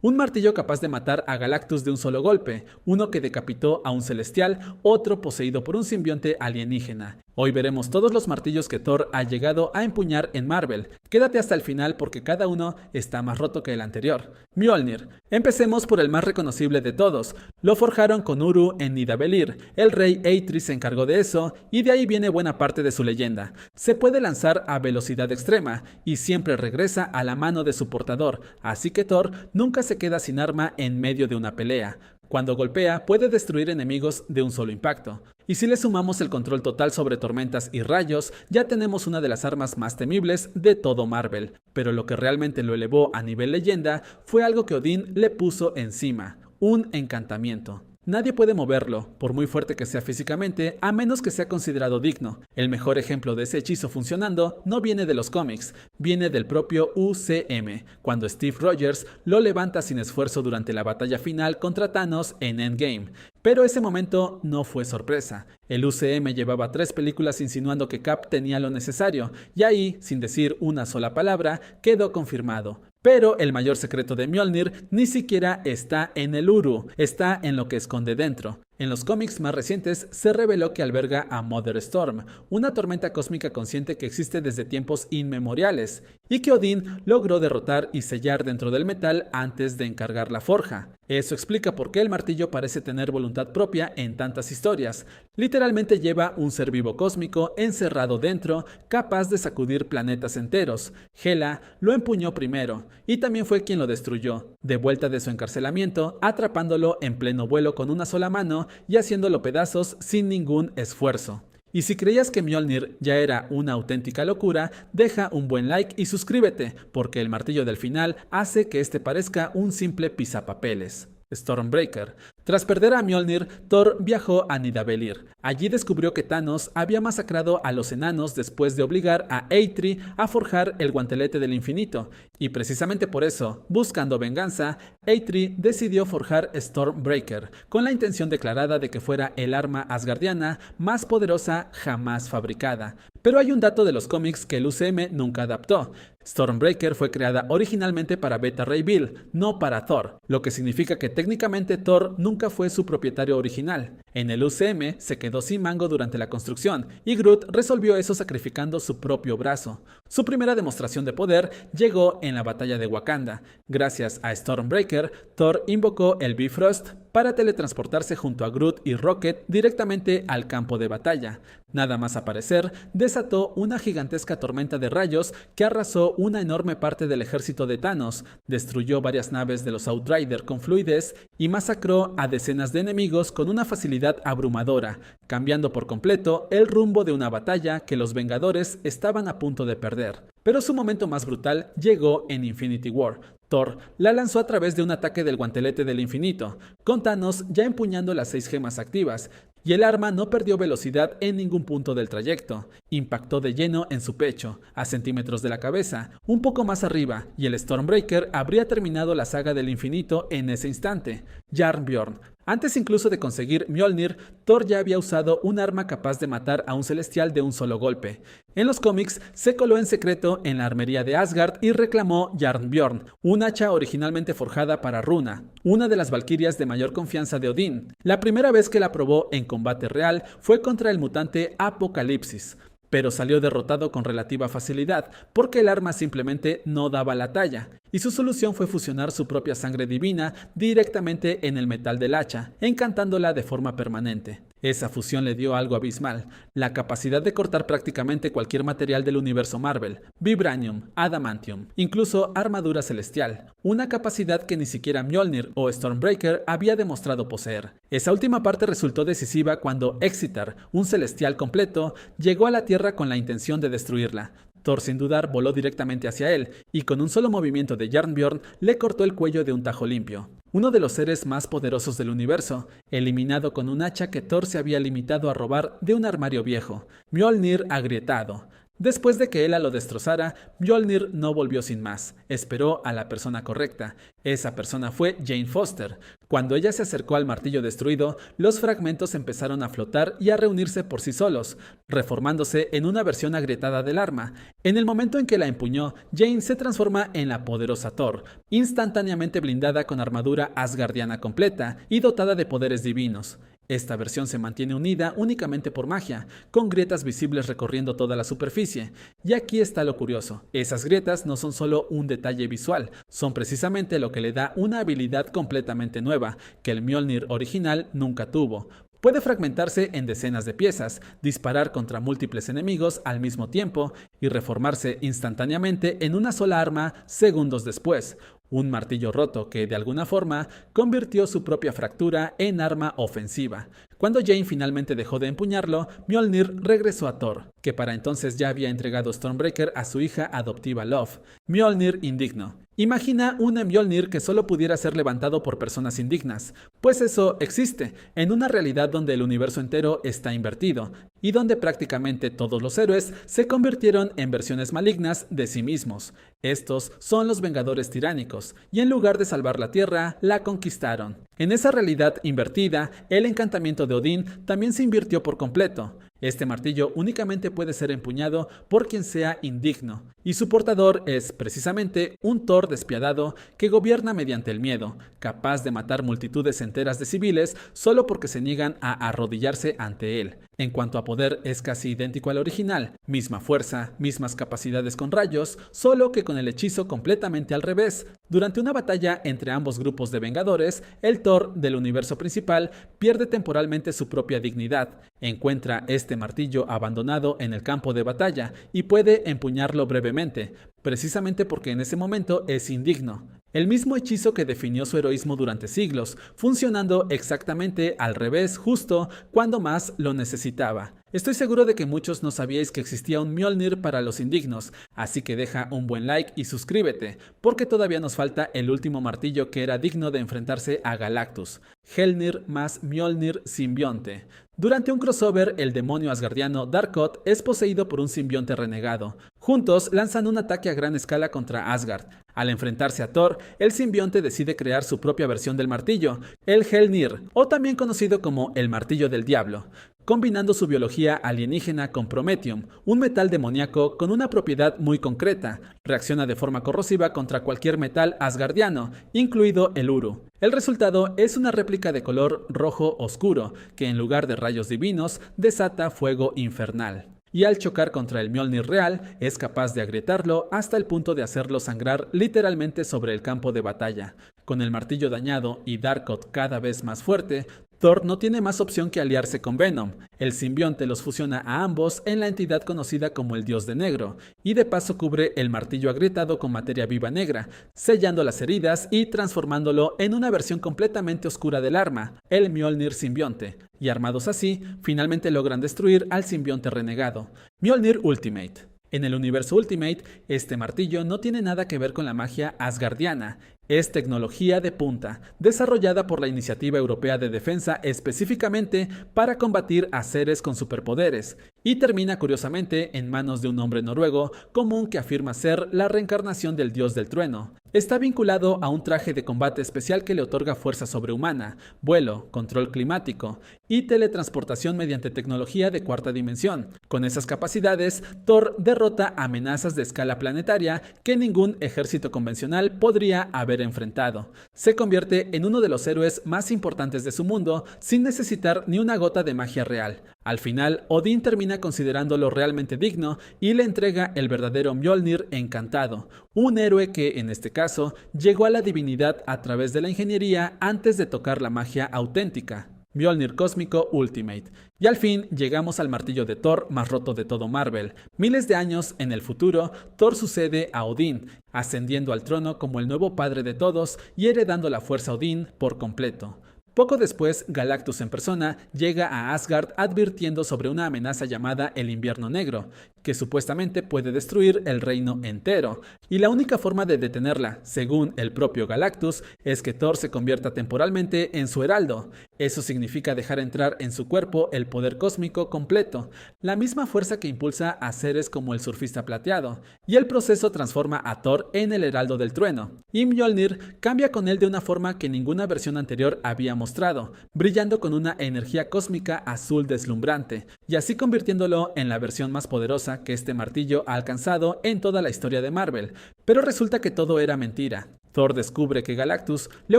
Un martillo capaz de matar a Galactus de un solo golpe, uno que decapitó a un celestial, otro poseído por un simbionte alienígena. Hoy veremos todos los martillos que Thor ha llegado a empuñar en Marvel. Quédate hasta el final porque cada uno está más roto que el anterior. Mjolnir. Empecemos por el más reconocible de todos. Lo forjaron con Uru en Nidavellir. El rey Eitri se encargó de eso y de ahí viene buena parte de su leyenda. Se puede lanzar a velocidad extrema y siempre regresa a la mano de su portador, así que Thor nunca se queda sin arma en medio de una pelea. Cuando golpea, puede destruir enemigos de un solo impacto. Y si le sumamos el control total sobre tormentas y rayos, ya tenemos una de las armas más temibles de todo Marvel. Pero lo que realmente lo elevó a nivel leyenda fue algo que Odín le puso encima: un encantamiento. Nadie puede moverlo, por muy fuerte que sea físicamente, a menos que sea considerado digno. El mejor ejemplo de ese hechizo funcionando no viene de los cómics, viene del propio UCM, cuando Steve Rogers lo levanta sin esfuerzo durante la batalla final contra Thanos en Endgame. Pero ese momento no fue sorpresa. El UCM llevaba 3 películas insinuando que Cap tenía lo necesario, y ahí, sin decir una sola palabra, quedó confirmado. Pero el mayor secreto de Mjolnir ni siquiera está en el Uru, está en lo que esconde dentro. En los cómics más recientes se reveló que alberga a Mother Storm, una tormenta cósmica consciente que existe desde tiempos inmemoriales, y que Odín logró derrotar y sellar dentro del metal antes de encargar la forja. Eso explica por qué el martillo parece tener voluntad propia en tantas historias. Literalmente lleva un ser vivo cósmico encerrado dentro, capaz de sacudir planetas enteros. Hela lo empuñó primero, y también fue quien lo destruyó, de vuelta de su encarcelamiento, atrapándolo en pleno vuelo con una sola mano y haciéndolo pedazos sin ningún esfuerzo. Y si creías que Mjolnir ya era una auténtica locura, deja un buen like y suscríbete, porque el martillo del final hace que este parezca un simple pisapapeles. Stormbreaker. Tras perder a Mjolnir, Thor viajó a Nidavellir. Allí descubrió que Thanos había masacrado a los enanos después de obligar a Eitri a forjar el guantelete del infinito. Y precisamente por eso, buscando venganza, Eitri decidió forjar Stormbreaker, con la intención declarada de que fuera el arma asgardiana más poderosa jamás fabricada. Pero hay un dato de los cómics que el UCM nunca adaptó. Stormbreaker fue creada originalmente para Beta Ray Bill, no para Thor, lo que significa que técnicamente Thor nunca fue su propietario original. En el UCM se quedó sin mango durante la construcción, y Groot resolvió eso sacrificando su propio brazo. Su primera demostración de poder llegó en la batalla de Wakanda. Gracias a Stormbreaker, Thor invocó el Bifrost para teletransportarse junto a Groot y Rocket directamente al campo de batalla. Nada más aparecer, desató una gigantesca tormenta de rayos que arrasó una enorme parte del ejército de Thanos, destruyó varias naves de los Outrider con fluidez y masacró a decenas de enemigos con una facilidad abrumadora, cambiando por completo el rumbo de una batalla que los Vengadores estaban a punto de perder. Pero su momento más brutal llegó en Infinity War. Thor la lanzó a través de un ataque del guantelete del infinito, con Thanos ya empuñando las 6 gemas activas, y el arma no perdió velocidad en ningún punto del trayecto. Impactó de lleno en su pecho, a centímetros de la cabeza, un poco más arriba, y el Stormbreaker habría terminado la saga del infinito en ese instante. Jarnbjorn. Antes incluso de conseguir Mjolnir, Thor ya había usado un arma capaz de matar a un celestial de un solo golpe. En los cómics, se coló en secreto en la armería de Asgard y reclamó Jarnbjorn, un hacha originalmente forjada para Runa, una de las valquirias de mayor confianza de Odín. La primera vez que la probó en combate real fue contra el mutante Apocalipsis, pero salió derrotado con relativa facilidad, porque el arma simplemente no daba la talla, y su solución fue fusionar su propia sangre divina directamente en el metal del hacha, encantándola de forma permanente. Esa fusión le dio algo abismal, la capacidad de cortar prácticamente cualquier material del universo Marvel, vibranium, adamantium, incluso armadura celestial, una capacidad que ni siquiera Mjolnir o Stormbreaker había demostrado poseer. Esa última parte resultó decisiva cuando Exeter, un celestial completo, llegó a la Tierra con la intención de destruirla. Thor sin dudar voló directamente hacia él, y con un solo movimiento de Jarnbjorn le cortó el cuello de un tajo limpio. Uno de los seres más poderosos del universo, eliminado con un hacha que Thor se había limitado a robar de un armario viejo. Mjolnir agrietado. Después de que Hela lo destrozara, Mjolnir no volvió sin más, esperó a la persona correcta. Esa persona fue Jane Foster. Cuando ella se acercó al martillo destruido, los fragmentos empezaron a flotar y a reunirse por sí solos, reformándose en una versión agrietada del arma. En el momento en que la empuñó, Jane se transforma en la poderosa Thor, instantáneamente blindada con armadura asgardiana completa y dotada de poderes divinos. Esta versión se mantiene unida únicamente por magia, con grietas visibles recorriendo toda la superficie. Y aquí está lo curioso, esas grietas no son solo un detalle visual, son precisamente lo que le da una habilidad completamente nueva, que el Mjolnir original nunca tuvo. Puede fragmentarse en decenas de piezas, disparar contra múltiples enemigos al mismo tiempo y reformarse instantáneamente en una sola arma segundos después. Un martillo roto que, de alguna forma, convirtió su propia fractura en arma ofensiva. Cuando Jane finalmente dejó de empuñarlo, Mjolnir regresó a Thor, que para entonces ya había entregado Stormbreaker a su hija adoptiva Love. Mjolnir indigno. Imagina un Mjolnir que solo pudiera ser levantado por personas indignas, pues eso existe, en una realidad donde el universo entero está invertido, y donde prácticamente todos los héroes se convirtieron en versiones malignas de sí mismos. Estos son los Vengadores tiránicos, y en lugar de salvar la Tierra, la conquistaron. En esa realidad invertida, el encantamiento de Odín también se invirtió por completo. Este martillo únicamente puede ser empuñado por quien sea indigno, y su portador es precisamente un Thor despiadado que gobierna mediante el miedo, capaz de matar multitudes enteras de civiles solo porque se niegan a arrodillarse ante él. En cuanto a poder, es casi idéntico al original, misma fuerza, mismas capacidades con rayos, solo que con el hechizo completamente al revés. Durante una batalla entre ambos grupos de Vengadores, el Thor del universo principal pierde temporalmente su propia dignidad, encuentra este martillo abandonado en el campo de batalla y puede empuñarlo brevemente, precisamente porque en ese momento es indigno. El mismo hechizo que definió su heroísmo durante siglos, funcionando exactamente al revés justo cuando más lo necesitaba. Estoy seguro de que muchos no sabíais que existía un Mjolnir para los indignos, así que deja un buen like y suscríbete, porque todavía nos falta el último martillo que era digno de enfrentarse a Galactus, Helnir más Mjolnir simbionte. Durante un crossover, el demonio asgardiano Darkot es poseído por un simbionte renegado. Juntos lanzan un ataque a gran escala contra Asgard. Al enfrentarse a Thor, el simbionte decide crear su propia versión del martillo, el Helnir, o también conocido como el martillo del diablo, combinando su biología alienígena con Promethium, un metal demoníaco con una propiedad muy concreta. Reacciona de forma corrosiva contra cualquier metal asgardiano, incluido el Uru. El resultado es una réplica de color rojo oscuro, que en lugar de rayos divinos, desata fuego infernal. Y al chocar contra el Mjolnir real, es capaz de agrietarlo hasta el punto de hacerlo sangrar literalmente sobre el campo de batalla. Con el martillo dañado y Darkot cada vez más fuerte, Thor no tiene más opción que aliarse con Venom. El simbionte los fusiona a ambos en la entidad conocida como el Dios de Negro, y de paso cubre el martillo agrietado con materia viva negra, sellando las heridas y transformándolo en una versión completamente oscura del arma, el Mjolnir simbionte. Y armados así, finalmente logran destruir al simbionte renegado. Mjolnir Ultimate. En el universo Ultimate, este martillo no tiene nada que ver con la magia asgardiana. Es tecnología de punta, desarrollada por la Iniciativa Europea de Defensa específicamente para combatir a seres con superpoderes, y termina curiosamente en manos de un hombre noruego común que afirma ser la reencarnación del dios del trueno. Está vinculado a un traje de combate especial que le otorga fuerza sobrehumana, vuelo, control climático y teletransportación mediante tecnología de cuarta dimensión. Con esas capacidades, Thor derrota amenazas de escala planetaria que ningún ejército convencional podría haber enfrentado. Se convierte en uno de los héroes más importantes de su mundo sin necesitar ni una gota de magia real. Al final, Odín termina considerándolo realmente digno y le entrega el verdadero Mjolnir encantado, un héroe que, en este caso, llegó a la divinidad a través de la ingeniería antes de tocar la magia auténtica. Mjolnir Cósmico Ultimate. Y al fin llegamos al martillo de Thor más roto de todo Marvel. Miles de años en el futuro, Thor sucede a Odín, ascendiendo al trono como el nuevo padre de todos y heredando la fuerza Odín por completo. Poco después, Galactus en persona llega a Asgard advirtiendo sobre una amenaza llamada el Invierno Negro, que supuestamente puede destruir el reino entero, y la única forma de detenerla, según el propio Galactus, es que Thor se convierta temporalmente en su heraldo. Eso significa dejar entrar en su cuerpo el poder cósmico completo, la misma fuerza que impulsa a seres como el surfista plateado, y el proceso transforma a Thor en el Heraldo del Trueno, y Mjolnir cambia con él de una forma que ninguna versión anterior había mostrado, brillando con una energía cósmica azul deslumbrante, y así convirtiéndolo en la versión más poderosa que este martillo ha alcanzado en toda la historia de Marvel. Pero resulta que todo era mentira. Thor descubre que Galactus le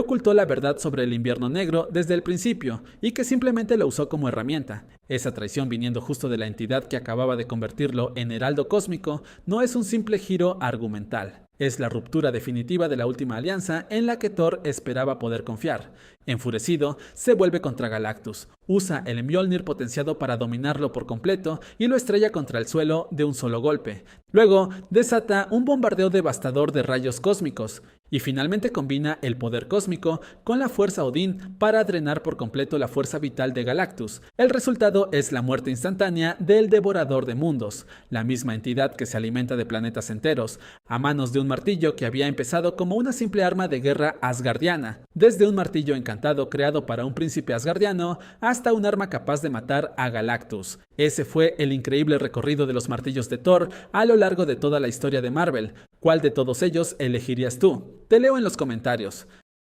ocultó la verdad sobre el invierno negro desde el principio y que simplemente lo usó como herramienta. Esa traición, viniendo justo de la entidad que acababa de convertirlo en heraldo cósmico, no es un simple giro argumental. Es la ruptura definitiva de la última alianza en la que Thor esperaba poder confiar. Enfurecido, se vuelve contra Galactus, usa el Mjolnir potenciado para dominarlo por completo y lo estrella contra el suelo de un solo golpe. Luego, desata un bombardeo devastador de rayos cósmicos, y finalmente combina el poder cósmico con la fuerza Odín para drenar por completo la fuerza vital de Galactus. El resultado es la muerte instantánea del Devorador de Mundos, la misma entidad que se alimenta de planetas enteros, a manos de un martillo que había empezado como una simple arma de guerra asgardiana, desde un martillo encantado creado para un príncipe asgardiano hasta un arma capaz de matar a Galactus. Ese fue el increíble recorrido de los martillos de Thor a lo largo de toda la historia de Marvel. ¿Cuál de todos ellos elegirías tú? Te leo en los comentarios.